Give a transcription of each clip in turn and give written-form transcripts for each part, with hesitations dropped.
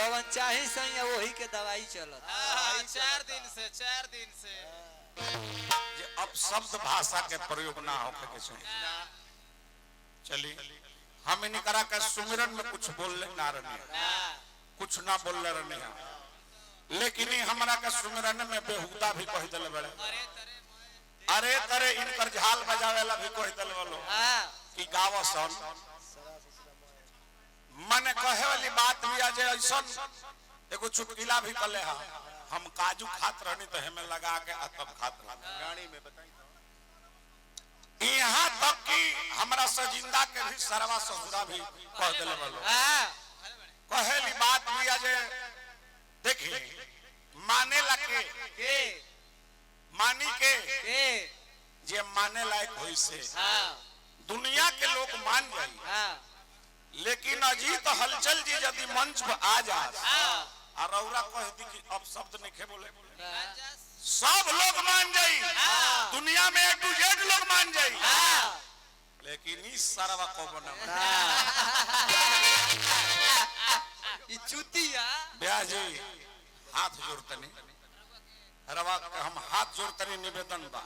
जवन चाहे सही वही के दवाई चलत। 4 दिन से जे अब शब्द भाषा के प्रयोग ना हो के चली हम इन करा के सुमिरन में कुछ बोलले ना रहने कुछ ना बोलले रहने लेकिन हमरा के सुमिरन में बेहुदा भी कह देले बड़े अरे तरे इनकर झाल बजावेला भी कह देले वालो कि गावा सन मन कहे वाली बात भी आज ऐसा एगो चुटकिला भी कले हा हम काजू खात रहनी तो हमें लगा के तब खात गाड़ी में बताई यहाँ तक कि हमरा से जिंदा के भी सरवा ससुरा भी कह देले वालो कहेली बात भी आज देखी माने लगे मानी के जे माने लायक होई से दुनिया के लोग मान जाई लेकिन अजीत हलचल जी यदि मंच पर आ जाए और औरा कह दी कि अब शब्द नहीं खे बोले सब लोग मान जाई दुनिया में A to Z लोग मान जाई लेकिन इस सरवा को बना ई चुतिया ब्याह जी हाथ जोड़तनी रवा हम हाथ जोड़तनी निवेदन बा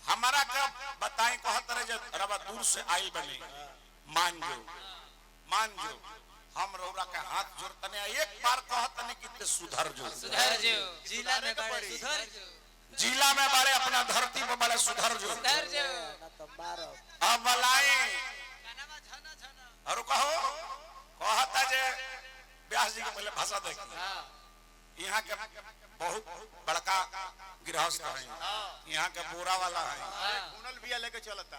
हमारा का बताई कहत रहे रवा दूर से आई बनी मान जो हम रौरा के हाथ जोड़तने एक बार कहतने कि सुधर जो जिला में बड़े सुधर जिला में बड़े अपना धरती पर बड़े सुधर जो अब बलाई और कहो कहता जे व्यास जी के पहले भाषा देखी यहाँ के बहुत बड़का गृहस्थ है यहाँ के बोरा वाला है कुनल बिया लेके चलता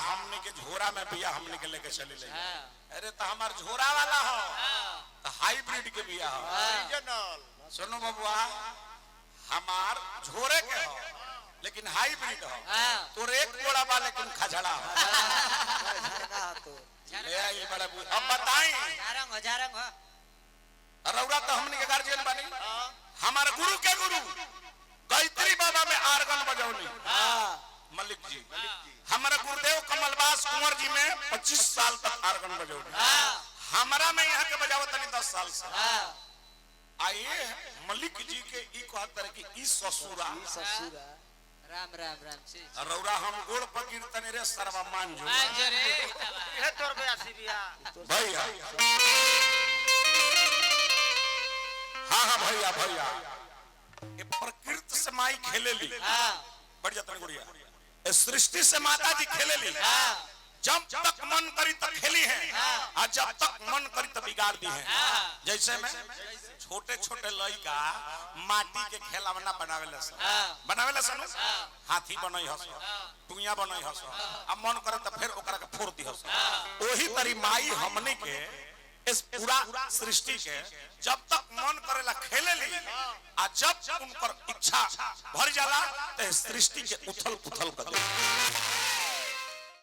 हमने के झोरा में बिया हमने के लेके चले ले अरे तो हमार झोरा वाला हो तो हाइब्रिड के बिया हो ओरिजिनल सुनो बबुआ हमार झोरे के हो लेकिन हाइब्रिड हो तोर एक कोड़ा बा लेकिन खजड़ा हो ले आई बड़ा अब बताई हजारंग रौरा तो हमने के गार्जियन बनी हमारे गुरु के गुरु गायत्री बाबा में आर्गन बजौनी मलिक जी हमारे गुरुदेव कमलबास कुंवर जी में 25 साल तक आर्गन बजौनी हमारा में यहाँ के बजावत नहीं 10 साल से आइए मलिक जी के ई कहत रहे कि ई ससुरा राम राम राम से रौरा हम गोड़ पर कीर्तन रे सरवा मान जो रे ये तोर बयासी बिया भैया हाँ भैया ये प्रकृति से माई खेले ली बढ़ जाता है गुड़िया सृष्टि से माता जी खेले ली जब तक मन करी तब खेली है और जब तक मन करी तब बिगाड़ दी है जैसे में छोटे छोटे लड़का माटी के खिलौना बनावेला सन हाथी बनई हस टुइया बनई हस अब मन करे तो फिर ओकरा के फोड़ दी हस ओही तरी माई हमने के इस पूरा सृष्टि के जब तक मन करेला खेले ली आ जब उनकर इच्छा भर जाला तो सृष्टि के उथल पुथल कर